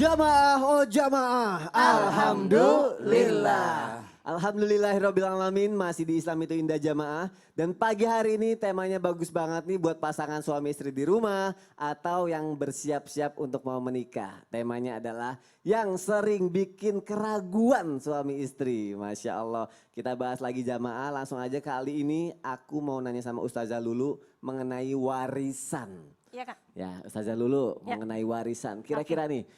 Jamaah, oh jamaah, alhamdulillah. Alhamdulillahirrabbilalamin, masih di Islam itu indah jamaah. Dan pagi hari ini temanya bagus banget nih buat pasangan suami istri di rumah atau yang bersiap-siap untuk mau menikah. Temanya adalah yang sering bikin keraguan suami istri. Masya Allah, kita bahas lagi jamaah. Langsung aja kali ini aku mau nanya sama Ustazah Lulu mengenai warisan. Iya Kak. Ya Ustazah Lulu mengenai warisan. Kira-kira nih,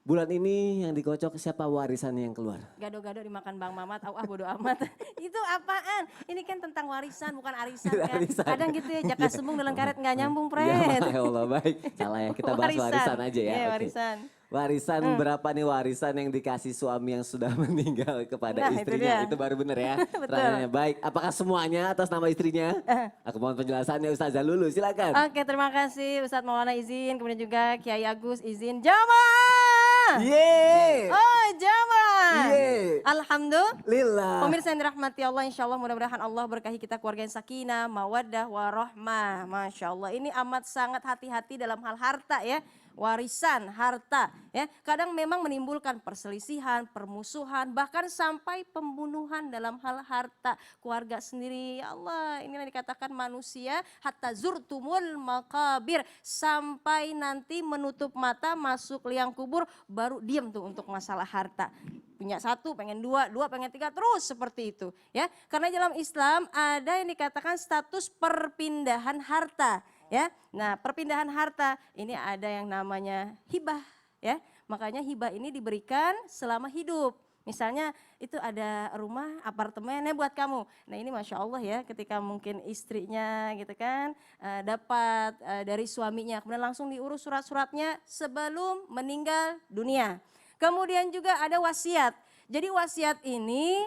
bulan ini yang dikocok siapa warisan yang keluar? Gado-gado dimakan Bang Mamat, bodo amat. Itu apaan? Ini kan tentang warisan bukan arisan kan. Arisan. Kadang gitu ya, jaka sembung dalam karet nggak nyambung Ya, Pret. ya Allah baik. Salah ya, kita bahas warisan aja ya. Iya Oke. warisan. Warisan berapa nih warisan yang dikasih suami yang sudah meninggal kepada Nah, itu istrinya? dia. Itu baru benar ya. Betul. Pertanyaannya baik. Apakah semuanya atas nama istrinya? Aku mohon penjelasannya Ustazah Lulu, silakan. Oke terima kasih Ustadz Maulana izin, kemudian juga Kiai Agus izin. Jamaah! Yeay! Oh jamaah! Yeay! Alhamdulillah. Lillah. Pemirsa yang dirahmati Allah, insya Allah mudah-mudahan Allah berkahi kita keluarga yang sakinah, mawaddah, warohmah. Masya Allah, ini amat sangat hati-hati dalam hal harta ya. Warisan, harta ya. Kadang memang menimbulkan perselisihan, permusuhan, bahkan sampai pembunuhan dalam hal harta. Keluarga sendiri, ya Allah inilah dikatakan manusia hatta zurtumul makabir. Sampai nanti menutup mata, masuk liang kubur, baru diam tuh untuk masalah harta. Punya satu, pengen dua, dua pengen tiga, terus seperti itu ya. Karena dalam Islam ada yang dikatakan status perpindahan harta ya. Nah, perpindahan harta ini ada yang namanya hibah ya. Makanya hibah ini diberikan selama hidup. Misalnya itu ada rumah, apartemennya buat kamu. Nah ini Masya Allah ya, ketika mungkin istrinya gitu kan dapat dari suaminya, kemudian langsung diurus surat-suratnya sebelum meninggal dunia. Kemudian juga ada wasiat. Jadi wasiat ini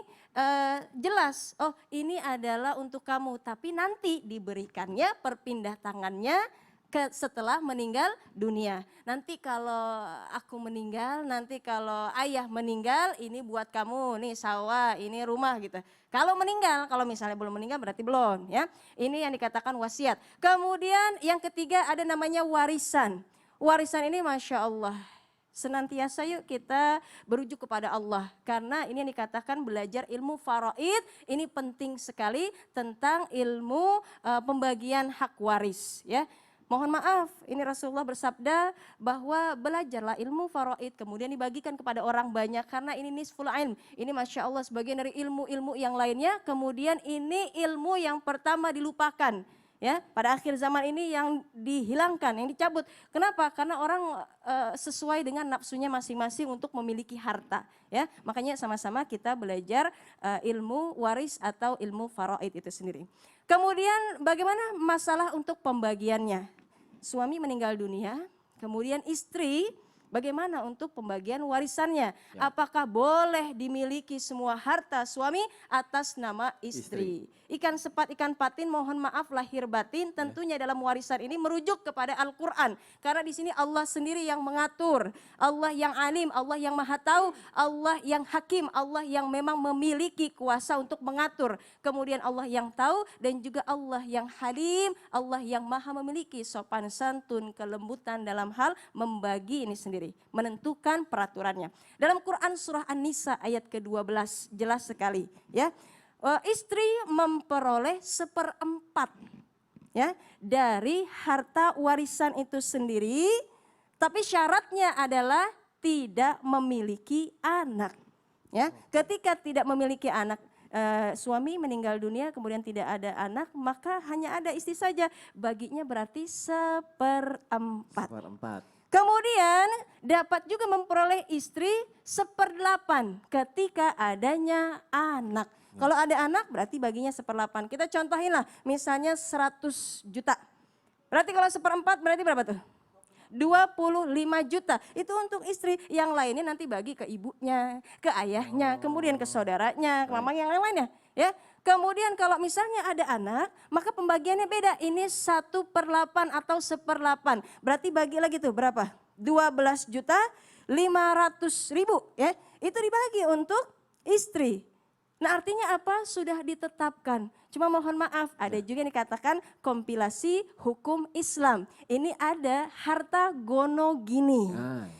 jelas, oh ini adalah untuk kamu, tapi nanti diberikannya perpindah tangannya setelah meninggal dunia. Nanti kalau aku meninggal, nanti kalau ayah meninggal, ini buat kamu, nih sawah, ini rumah gitu. Kalau meninggal, kalau misalnya belum meninggal berarti belum ya. Ini yang dikatakan wasiat. Kemudian yang ketiga ada namanya warisan. Warisan ini Masya Allah. Senantiasa yuk kita berujuk kepada Allah. Karena ini yang dikatakan belajar ilmu faraid. Ini penting sekali tentang ilmu pembagian hak waris ya. Mohon maaf, ini Rasulullah bersabda bahwa belajarlah ilmu faraid kemudian dibagikan kepada orang banyak karena ini nisful ilm. Ini Masya Allah sebagian dari ilmu-ilmu yang lainnya, kemudian ini ilmu yang pertama dilupakan. Ya, pada akhir zaman ini yang dihilangkan, yang dicabut. Kenapa? Karena orang sesuai dengan nafsunya masing-masing untuk memiliki harta. Ya, makanya sama-sama kita belajar ilmu waris atau ilmu faraid itu sendiri. Kemudian bagaimana masalah untuk pembagiannya? Suami meninggal dunia, kemudian istri bagaimana untuk pembagian warisannya? Ya. Apakah boleh dimiliki semua harta suami atas nama istri? Ikan sepat, ikan patin, mohon maaf lahir batin, tentunya dalam warisan ini merujuk kepada Al-Quran. Karena di sini Allah sendiri yang mengatur, Allah yang alim, Allah yang maha tahu, Allah yang hakim, Allah yang memang memiliki kuasa untuk mengatur. Kemudian Allah yang tahu dan juga Allah yang halim, Allah yang maha memiliki sopan santun, kelembutan dalam hal membagi ini sendiri. Menentukan peraturannya. Dalam Quran surah An-Nisa ayat ke-12 jelas sekali ya. Istri memperoleh 1/4 ya dari harta warisan itu sendiri, tapi syaratnya adalah tidak memiliki anak ya. Ketika tidak memiliki anak, suami meninggal dunia kemudian tidak ada anak, maka hanya ada istri saja, baginya berarti 1/4. Kemudian dapat juga memperoleh istri 1/8 ketika adanya anak. Kalau ada anak berarti baginya 1/8. Kita contohin lah, misalnya 100 juta. Berarti kalau 1/4 berarti berapa tuh? 25 juta. Itu untuk istri, yang lainnya nanti bagi ke ibunya, ke ayahnya, kemudian ke saudaranya, ke mamang yang lain-lainnya. Ya. Kemudian kalau misalnya ada anak, maka pembagiannya beda. Ini 1/8 atau 1/8. Berarti bagi lagi tuh berapa? 12.500.000 ya. Itu dibagi untuk istri. Nah artinya apa? Sudah ditetapkan. Cuma mohon maaf, ada juga yang dikatakan kompilasi hukum Islam. Ini ada harta gono gini.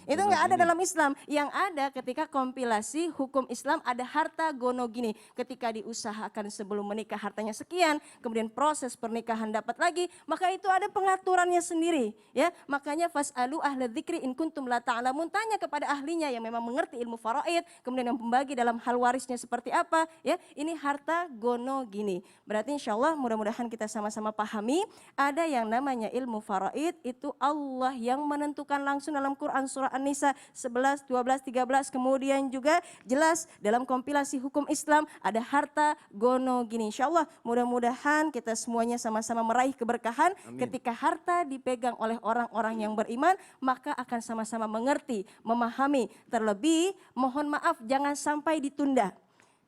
Itu gono nggak ada gini. dalam Islam. Yang ada ketika kompilasi hukum Islam ada harta gono gini. Ketika diusahakan sebelum menikah hartanya sekian, kemudian proses pernikahan dapat lagi, maka itu ada pengaturannya sendiri. Ya, makanya fasalu ahla dzikri in kuntum la ta'lamun, tanya kepada ahlinya yang memang mengerti ilmu faraid, kemudian yang membagi dalam hal warisnya seperti apa. Ya, ini harta gono gini. Berarti insya Allah mudah-mudahan kita sama-sama pahami ada yang namanya ilmu faraid itu Allah yang menentukan langsung dalam Quran surah An-Nisa 11, 12, 13. Kemudian juga jelas dalam kompilasi hukum Islam ada harta gono gini. Insya Allah mudah-mudahan kita semuanya sama-sama meraih keberkahan. Ketika harta dipegang oleh orang-orang yang beriman maka akan sama-sama mengerti, memahami. Terlebih mohon maaf jangan sampai ditunda.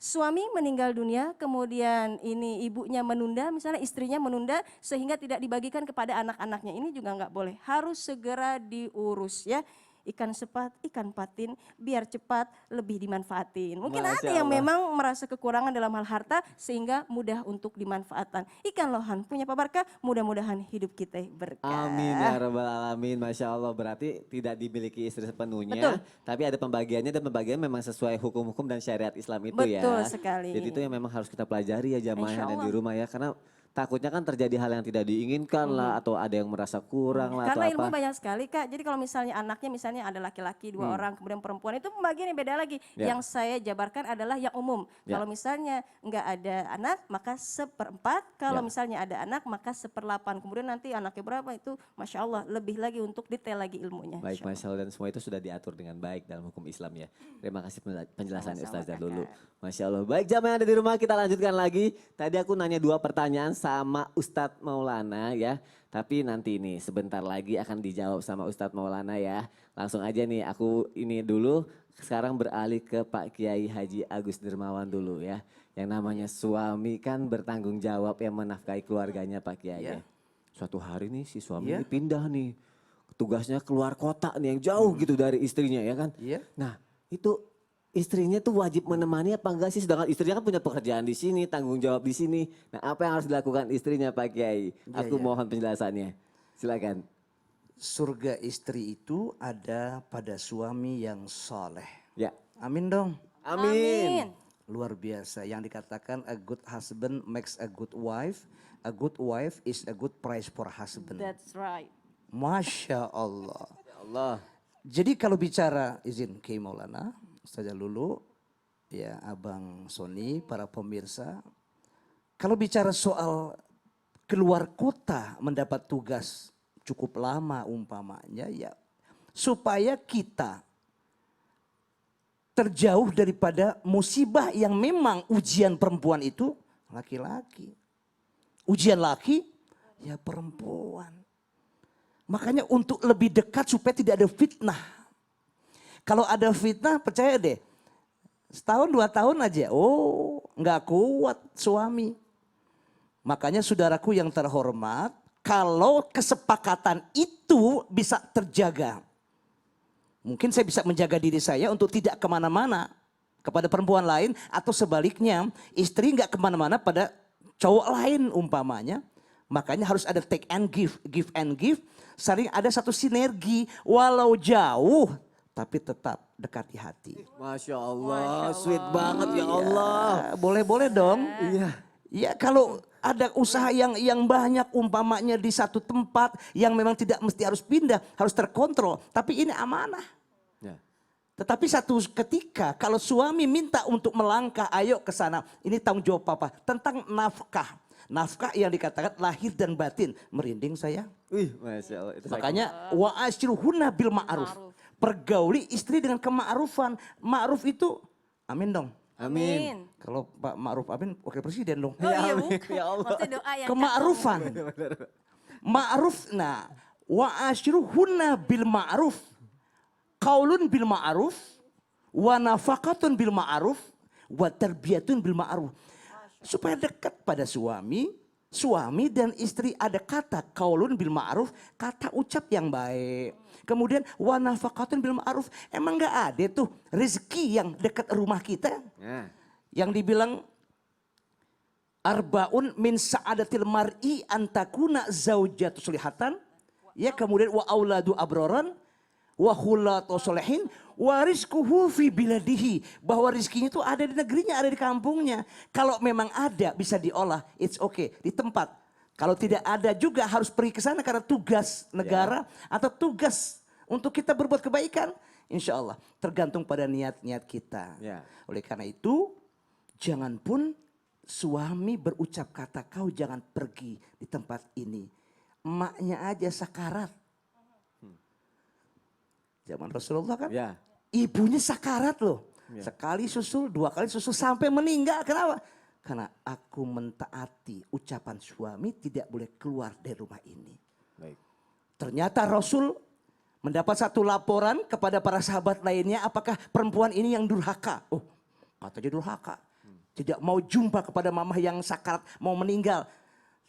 Suami meninggal dunia, kemudian ini ibunya menunda, misalnya istrinya menunda sehingga tidak dibagikan kepada anak-anaknya. Ini juga nggak boleh, harus segera diurus ya. Ikan sepat, ikan patin, biar cepat lebih dimanfaatin. Mungkin Masya ada yang Allah. memang merasa kekurangan dalam hal harta sehingga mudah untuk dimanfaatkan. Ikan lohan punya Pak Barkah, mudah-mudahan hidup kita berkah. Amin ya rabbal alamin. Masya Allah, berarti tidak dimiliki istri sepenuhnya. Betul. Tapi ada pembagiannya dan pembagian memang sesuai hukum-hukum dan syariat Islam itu ya. Betul sekali. Jadi itu yang memang harus kita pelajari ya jamaah Insya yang ada di Allah. rumah ya. Karena takutnya kan terjadi hal yang tidak diinginkan lah atau ada yang merasa kurang lah Karena atau ilmu apa. banyak sekali Kak. Jadi kalau misalnya anaknya misalnya ada laki-laki 2 orang kemudian perempuan itu pembagiannya beda lagi. Ya. Yang saya jabarkan adalah yang umum. Ya. Kalau misalnya enggak ada anak maka 1/4. Kalau Ya. misalnya ada anak maka 1/8. Kemudian nanti anaknya berapa itu Masya Allah lebih lagi untuk detail lagi ilmunya. Baik, Insya Allah. Masya Allah, dan semua itu sudah diatur dengan baik dalam hukum Islam ya. Terima kasih penjelasannya Sama-sama, Ustazah Kakak. dulu. Masya Allah. Baik, jamaah yang ada di rumah kita lanjutkan lagi. Tadi aku nanya 2 pertanyaan sama Ustadz Maulana ya. Tapi nanti nih sebentar lagi akan dijawab sama Ustadz Maulana ya. Langsung aja nih aku ini dulu sekarang beralih ke Pak Kiai Haji Agus Dermawan dulu ya. Yang namanya suami kan bertanggung jawab yang menafkahi keluarganya Pak Kiai ya. Iya. Suatu hari nih si suami Iya. ini pindah nih. Tugasnya keluar kota nih yang jauh gitu dari istrinya ya kan. Iya. Nah itu istrinya tuh wajib menemani apa enggak sih? Sedangkan istrinya kan punya pekerjaan di sini, tanggung jawab di sini. Nah apa yang harus dilakukan istrinya Pak Kiai? Aku iya. mohon penjelasannya. Silakan. Surga istri itu ada pada suami yang soleh. Ya. Amin dong. Amin. Luar biasa. Yang dikatakan a good husband makes a good wife. A good wife is a good price for husband. That's right. Masya Allah. Ya Allah. Jadi kalau bicara izin Kiai Maulana, Ustazah Lulu, ya Abang Sony, para pemirsa. Kalau bicara soal keluar kota mendapat tugas cukup lama umpamanya ya. Supaya kita terjauh daripada musibah yang memang ujian perempuan itu laki-laki. Ujian laki ya perempuan. Makanya untuk lebih dekat supaya tidak ada fitnah. Kalau ada fitnah percaya deh. Setahun 2 tahun aja. Oh nggak kuat suami. Makanya saudaraku yang terhormat. Kalau kesepakatan itu bisa terjaga. Mungkin saya bisa menjaga diri saya untuk tidak kemana-mana. Kepada perempuan lain. Atau sebaliknya istri nggak kemana-mana pada cowok lain umpamanya. Makanya harus ada take and give. Give and give. Sering ada satu sinergi. Walau jauh. Tapi tetap dekati hati. Masya Allah, sweet banget ya Allah. Boleh-boleh dong. Iya. Ya kalau ada usaha yang banyak umpamanya di satu tempat yang memang tidak mesti harus pindah, harus terkontrol. Tapi ini amanah. Ya. Tetapi satu ketika kalau suami minta untuk melangkah, ayo ke sana. Ini tanggung jawab papa tentang nafkah. Nafkah yang dikatakan lahir dan batin. Merinding saya. Wih, Masya Allah. Itu Makanya wa asyiruhunna bil ma'ruf. Pergauli istri dengan kema'rufan. Ma'ruf itu amin dong. Amin. Kalau Pak Ma'ruf Amin wakil presiden dong. Oh iya amin. bukan. Ya Allah. Maksudnya doa yang Kema'rufan. Ma'ruf, nah wa asyiruhunna bil ma'ruf. Qaulun bil ma'ruf. Wa nafaqatun bil ma'ruf. Wa tarbiyatun bil ma'ruf. Supaya dekat pada suami. Suami dan istri ada kata qaulun bil ma'ruf. Kata ucap yang baik. Kemudian wa nafaqatun bil ma'ruf. Emang gak ada tuh rezeki yang dekat rumah kita. Ya. Yang dibilang Arbaun min sa'adatil mar'i antakuna zaujatu solihatan. Ya, kemudian wa auladu abroran wa khulatu solehin wa rizquhu fi biladihi. Bahwa rizkinya itu ada di negerinya, ada di kampungnya. Kalau memang ada bisa diolah, it's okay, di tempat. Kalau tidak ada juga harus pergi ke sana karena tugas negara atau tugas untuk kita berbuat kebaikan. Insya Allah tergantung pada niat-niat kita. Ya. Oleh karena itu jangan pun suami berucap kata kau jangan pergi di tempat ini. Emaknya aja sakarat. Zaman Rasulullah kan Ya. ibunya sakarat loh. Ya. Sekali susul, dua kali susul sampai meninggal. Kenapa? Karena aku mentaati ucapan suami tidak boleh keluar dari rumah ini. Baik. Ternyata Rasul mendapat satu laporan kepada para sahabat lainnya. Apakah perempuan ini yang durhaka? Oh katanya durhaka. Tidak mau jumpa kepada mamah yang sakarat, mau meninggal.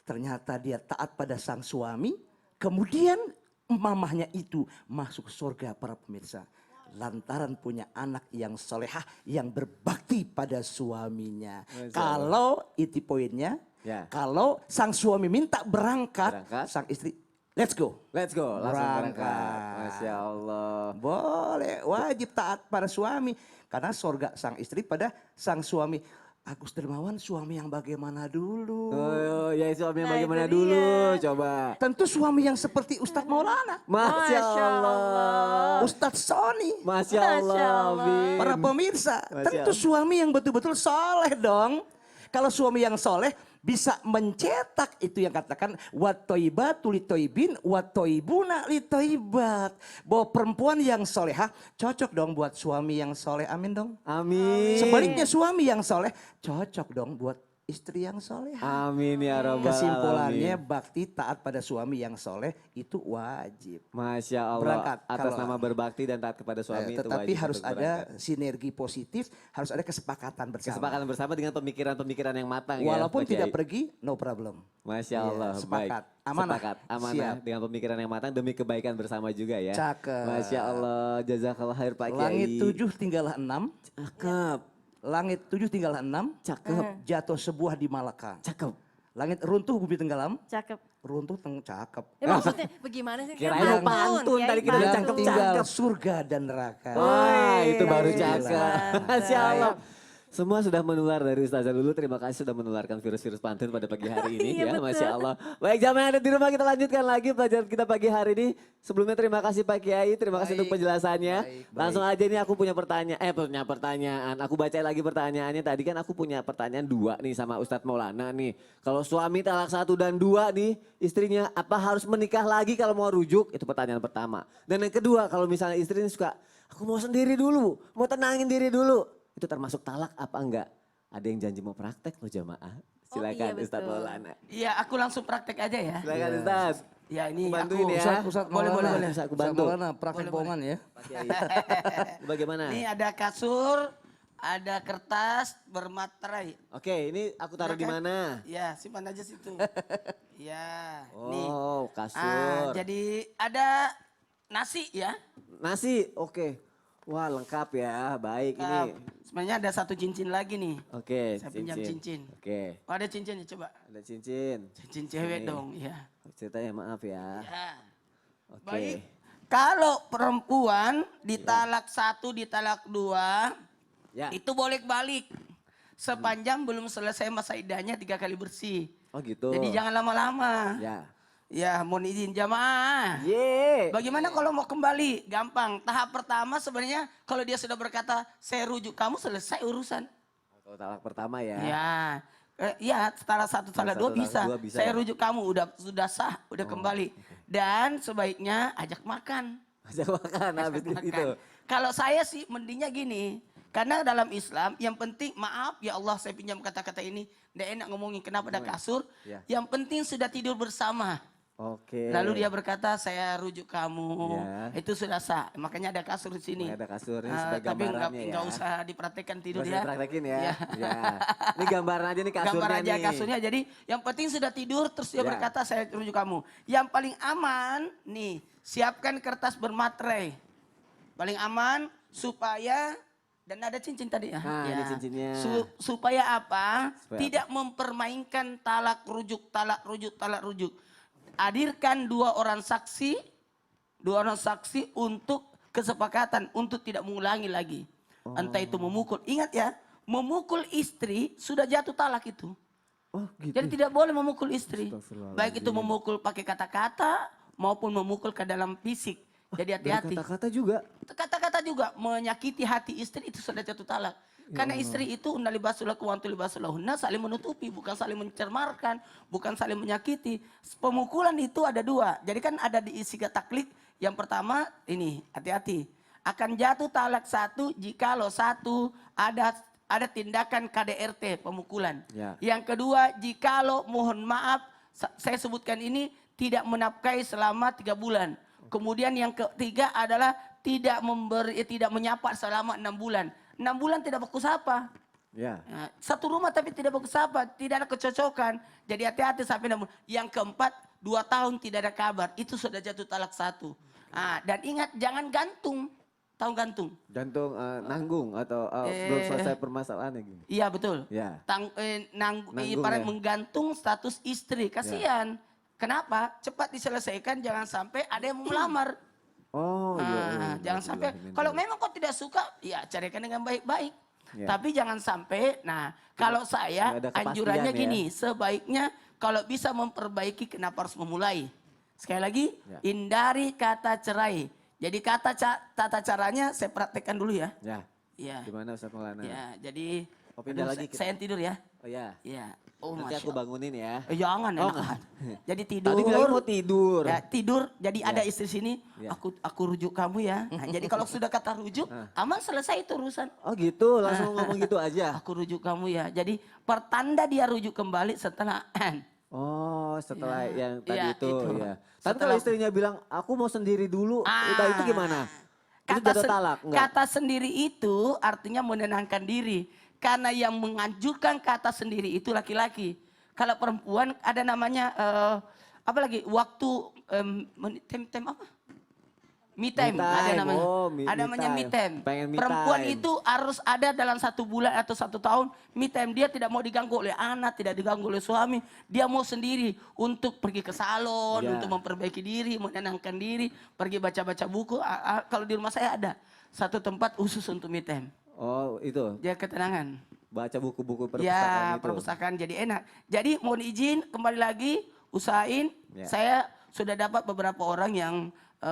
Ternyata dia taat pada sang suami. Kemudian mamahnya itu masuk surga para pemirsa. Lantaran punya anak yang solehah, yang berbakti pada suaminya. Kalau itu poinnya, kalau sang suami minta berangkat, sang istri let's go. Let's go, langsung berangkat. Berangkat. Masya Allah. Boleh, wajib taat pada suami. Karena surga sang istri pada sang suami. Agus Dermawan suami yang bagaimana dulu? Oh, ya suami yang Nah, bagaimana itu dulu? dia. Coba. Tentu suami yang seperti Ustadz Maulana. Masya Allah. Ustadz Sony. Masya Allah. Masya Allah. Bin. Para pemirsa, Masya tentu Allah. suami yang betul-betul soleh dong. Kalau suami yang soleh bisa mencetak itu yang katakan watoibatu litoibin watoibuna litoibat. Bahwa perempuan yang solehah cocok dong buat suami yang soleh, amin dong. Amin. Sebaliknya suami yang soleh cocok dong buat istri yang soleh. Amin ya Rabbal Kesimpulannya Alamin. bakti taat pada suami yang soleh itu wajib. Masya Allah. Berangkat. Atas Kalau- nama berbakti dan taat kepada suami itu Tetapi wajib harus untuk ada berangkat. sinergi positif, harus ada kesepakatan bersama. Kesepakatan bersama dengan pemikiran-pemikiran yang matang Walaupun ya. Pak tidak Kiai. pergi, no problem. Masya Iya, Allah. sepakat. Baik. Amanah. Sepakat. Amanah Siap. dengan pemikiran yang matang demi kebaikan bersama juga ya. Cakep. Masya Allah. Jazakallah khair Pak Kiai. Langit 7 tinggallah 6. Cakep. Langit 7 tinggallah 6. Cakep. Jatuh sebuah di Malaka. Cakep. Langit runtuh bumi tenggelam. Cakep. Runtuh cakep. Maksudnya bagaimana sih? Kirain Kan mau pantun, Kiai tadi kita pantun. udah Yang cakep. tinggal surga dan neraka. Wah, itu baru Gila. cakep. Masya Allah. Semua sudah menular dari Ustazah Lulu. Terima kasih sudah menularkan virus-virus pantun pada pagi hari ini Iya, ya. betul. Masya Allah. Baik, jamaah yang ada di rumah kita lanjutkan lagi pelajaran kita pagi hari ini. Sebelumnya terima kasih Pak Kiai, terima kasih untuk penjelasannya. baik. Langsung aja nih aku punya pertanyaan. Aku baca lagi pertanyaannya. Tadi kan aku punya pertanyaan 2 nih sama Ustadz Maulana nih. Kalau suami talak 1 dan 2 nih, istrinya apa harus menikah lagi kalau mau rujuk? Itu pertanyaan pertama. Dan yang kedua, kalau misalnya istrinya suka, aku mau sendiri dulu, mau tenangin diri dulu. Itu termasuk talak apa enggak? Ada yang janji mau praktek loh jamaah. Silakan iya, Ustadz betul. Maulana. Iya, aku langsung praktek aja ya. Silakan Ustadz. Ya ini Aku aku bantuin ya. Ustadz Boleh, Maulana. boleh. Bisa aku Ustadz bantu. Maulana, praktek bohongan ya. Pak Kiai. Bagaimana? Ini ada kasur, ada kertas bermaterai. Oke, ini aku taruh di mana? Ya, simpan aja situ. Ya, nih. Oh, kasur. Jadi ada nasi ya. Nasi, oke. Wah, lengkap ya. Baik ini. Sebenarnya ada 1 cincin lagi nih. Oke, Saya pinjam cincin. Oke, Oh, ada cincinnya coba. ada cincin. Cincin cewek Ini. dong, ya. Ceritanya maaf ya. Ya. Oke. Baik. Kalau perempuan ditalak 1, ditalak 2, Ya. itu bolak-balik. Sepanjang belum selesai masa iddahnya 3 kali bersih. Oh gitu. Jadi jangan lama-lama. Ya. Ya, mohon izin jamaah. Ye. Bagaimana kalau mau kembali? Gampang. Tahap pertama sebenarnya kalau dia sudah berkata saya rujuk kamu, selesai urusan. Kalau talak pertama ya. Ya. Ya, setara 1, setara 2 1, bisa. setara 2 bisa Saya ya? rujuk kamu, sudah sah, udah kembali. Dan sebaiknya ajak makan. Ajak makan habis Makan. itu. Kalau saya sih mendingnya gini. Karena dalam Islam yang penting maaf ya Allah saya pinjam kata-kata ini. Nggak enak ngomongin kenapa ada kasur. Ya. Yang penting sudah tidur bersama. Oke. Lalu dia berkata saya rujuk kamu. Ya. Itu sudah sah. Makanya ada kasur di sini. Makanya ada kasur ini Ah, sebagai tapi gambarannya ya. nggak usah dipraktekkan tidur Nggak ya. usah dipraktekin ya. Ya. Ya. Ini gambaran aja nih kasurnya Gambar aja nih. kasurnya. Jadi yang penting sudah tidur terus dia Ya. berkata saya rujuk kamu. Yang paling aman nih siapkan kertas bermaterai. Paling aman supaya Dan ada cincin tadi ya. Nah, ini cincinnya. Supaya apa? Supaya Tidak mempermainkan talak rujuk, talak rujuk, talak rujuk. Hadirkan dua orang saksi untuk kesepakatan untuk tidak mengulangi lagi. Entah itu memukul. Ingat ya, memukul istri sudah jatuh talak itu. Oh gitu. Jadi tidak boleh memukul istri. Astagfirullahaladzim. Baik itu memukul pakai kata-kata maupun memukul ke dalam fisik. Jadi hati-hati. Kata-kata juga. Kata-kata juga menyakiti hati istri itu sudah jatuh talak. Karena istri itu unna libasulakum wa antum libasulahunna, saling menutupi, bukan saling mencermarkan, bukan saling menyakiti. Pemukulan itu ada dua. Jadi kan ada di isi taklik. Yang pertama ini, hati-hati. Akan jatuh talak satu jikalau satu ada tindakan KDRT pemukulan. Ya. Yang kedua, jikalau mohon maaf saya sebutkan ini tidak menafkahi selama 3 bulan. Kemudian yang ketiga adalah tidak menyapa selama 6 bulan. 6 bulan tidak baku sapa. Ya. Nah, satu rumah tapi tidak baku sapa, tidak ada kecocokan. Jadi hati-hati sampai 6 bulan. Yang keempat, 2 tahun tidak ada kabar. Itu sudah jatuh talak 1. Nah, dan ingat jangan gantung. Tahu gantung? Gantung nanggung atau belum selesai permasalahannya gitu. Iya betul. Ya. Nanggung Ibarat ya. menggantung status istri. Kasihan. Kenapa? Cepat diselesaikan, jangan sampai ada yang mau melamar. Oh iya. Jangan sampai. Kalau memang kau tidak suka, ya carikan dengan baik-baik. Ya. Tapi jangan sampai. Nah, kalau saya Nggak ada kepastian anjurannya ya. gini, sebaiknya kalau bisa memperbaiki, kenapa harus memulai? Sekali lagi, Ya. hindari kata cerai. Jadi tata caranya saya praktekkan dulu ya. Ya. Iya. Gimana Ustaz Maulana? Ya, jadi Oh, pindah lagi kita. saya yang tidur ya. Oh ya. Iya. Oh, Nanti Masya aku Allah. bangunin ya. Jangan Oh, enakan. Jadi tidur. Tadi bilang mau tidur. Ya, tidur. Jadi ada istri sini. Ya. Aku rujuk kamu ya. Nah, jadi kalau sudah kata rujuk, aman selesai itu urusan. Oh gitu, langsung ngomong gitu aja. Aku rujuk kamu ya. Jadi pertanda dia rujuk kembali setelah Oh, setelah yang tadi Iya, itu, itu. ya. Tapi kalau Setelah- istrinya bilang, aku mau sendiri dulu, itu gimana? Itu Kata, jatuh talak, enggak? kata sendiri itu artinya menenangkan diri. Karena yang menganjurkan kata sendiri itu laki-laki. Kalau perempuan ada namanya apa lagi? Waktu time apa? Me time. Me Ada time. namanya. Oh, me Namanya me time. time. Pengen me Perempuan time. itu harus ada dalam 1 bulan atau 1 tahun me time. Dia tidak mau diganggu oleh anak, tidak diganggu oleh suami. Dia mau sendiri untuk pergi ke salon, Ya. untuk memperbaiki diri, menenangkan diri, pergi baca-baca buku. Kalau di rumah saya ada satu tempat khusus untuk me time. Oh, itu. Dia ketenangan. Baca buku-buku perpustakaan Ya, itu. perpustakaan jadi enak. Jadi mohon izin kembali lagi usahain. Ya. Saya sudah dapat beberapa orang yang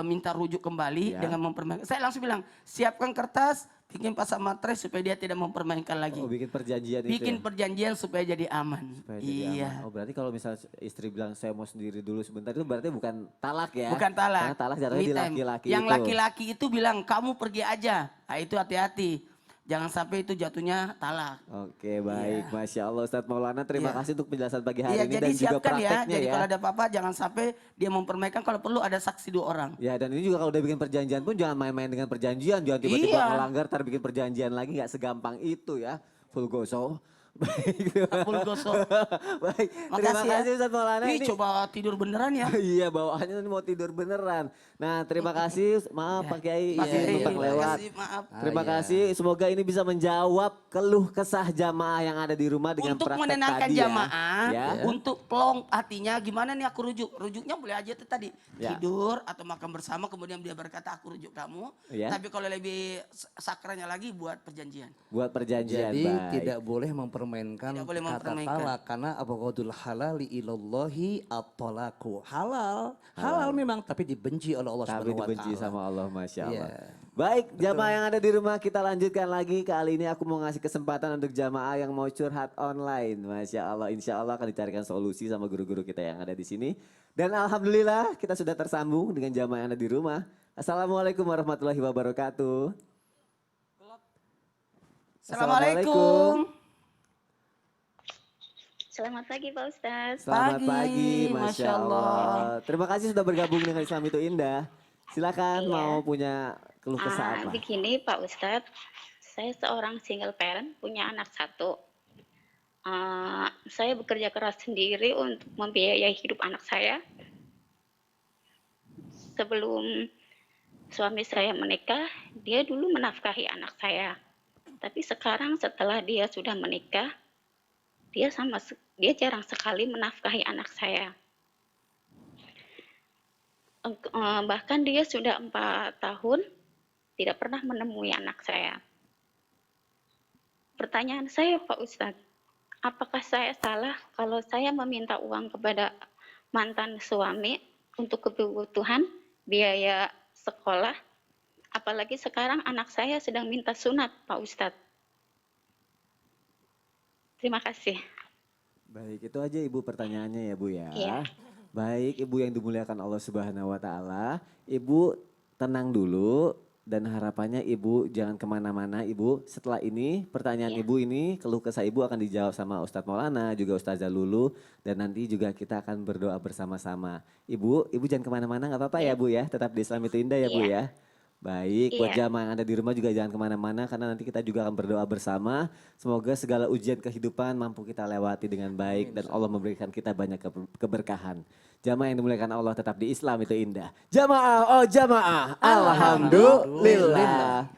minta rujuk Ya. kembali dengan mempermainkan. Saya langsung bilang, siapkan kertas, bikin pasang matrai supaya dia tidak mempermainkan lagi. Oh, bikin perjanjian itu Bikin ya? perjanjian supaya jadi aman. Supaya jadi Iya. aman. Oh, berarti kalau misalnya istri bilang saya mau sendiri dulu sebentar, itu berarti bukan talak ya? Bukan talak. Karena talak jatuhnya di Me time. laki-laki Yang itu. laki-laki itu bilang kamu pergi aja. Nah, itu hati-hati. Jangan sampai itu jatuhnya talak. Oke, baik. Masya Allah Ustadz Maulana, terima Iya. kasih untuk penjelasan pagi hari Iya, ini jadi dan juga siapkan ya. prakteknya Jadi ya. kalau ada apa-apa jangan sampai dia mempermainkan. Kalau perlu ada saksi 2 orang. Ya, dan ini juga kalau udah bikin perjanjian pun jangan main-main dengan perjanjian. Jangan tiba-tiba Iya. melanggar, ntar bikin perjanjian lagi, nggak segampang itu ya. Full goso. Baik. Full goso. Baik, terima Makasih ya. kasih Ustadz Maulana. Ih, Ini- coba tidur beneran ya. Iya, bawaannya ini mau tidur beneran. Nah, terima kasih. Maaf Pak Kiai, Pak izin Kiai, numpang terima lewat. kasih, maaf. Terima kasih. Semoga ini bisa menjawab keluh kesah jamaah yang ada di rumah dengan Untuk praktek menenangkan tadi ya. jamaah, Ya. untuk plong hatinya gimana nih aku rujuk. Rujuknya boleh aja tuh tadi. Ya. Tidur atau makan bersama kemudian dia berkata aku rujuk kamu. Ya. Tapi kalau lebih sakranya lagi buat perjanjian. Buat perjanjian, Jadi baik. tidak boleh mempermainkan Tidak boleh kata mempermainkan. talak karena abghadul halali ilallahi at-talaqu. Halal memang tapi dibenci oleh Allah Tapi Subhanahu wa dibenci taala. sama Allah, Masya Allah. Iya. Baik, jamaah yang ada di rumah kita lanjutkan lagi. Kali ini aku mau ngasih kesempatan untuk jamaah yang mau curhat online. Masya Allah, insya Allah akan dicarikan solusi sama guru-guru kita yang ada di sini. Dan Alhamdulillah kita sudah tersambung dengan jamaah yang ada di rumah. Assalamualaikum warahmatullahi wabarakatuh. Assalamualaikum. Selamat pagi Pak Ustadz. Selamat Pagi, pagi, Masya Masya Allah. Allah. Terima kasih sudah bergabung dengan Islam itu Indah. Silakan Iya. mau punya keluh kesah apa? Begini Pak Ustadz, saya seorang single parent, punya anak 1. Saya bekerja keras sendiri untuk membiayai hidup anak saya. Sebelum suami saya menikah, dia dulu menafkahi anak saya. Tapi sekarang setelah dia sudah menikah, dia jarang sekali menafkahi anak saya. Bahkan dia sudah 4 tahun tidak pernah menemui anak saya. Pertanyaan saya, Pak Ustadz, apakah saya salah kalau saya meminta uang kepada mantan suami untuk kebutuhan biaya sekolah? Apalagi sekarang anak saya sedang minta sunat, Pak Ustadz. Terima kasih. Baik, itu aja Ibu pertanyaannya ya Bu ya. Iya. Baik, Ibu yang dimuliakan Allah Subhanahu wa taala, Ibu tenang dulu dan harapannya Ibu jangan kemana-mana Ibu. Setelah ini pertanyaan Iya. Ibu ini keluh kesah Ibu akan dijawab sama Ustadz Maulana juga Ustazah Lulu dan nanti juga kita akan berdoa bersama-sama. Ibu jangan kemana-mana nggak apa-apa ya Bu ya, tetap di Islam itu indah ya Bu Iya. ya. Baik, buat Iya. jamaah yang ada di rumah juga jangan kemana-mana karena nanti kita juga akan berdoa bersama. Semoga segala ujian kehidupan mampu kita lewati dengan baik dan Allah memberikan kita banyak keberkahan. Jamaah yang dimuliakan Allah tetap di Islam itu indah. Jamaah, oh jamaah, alhamdulillah.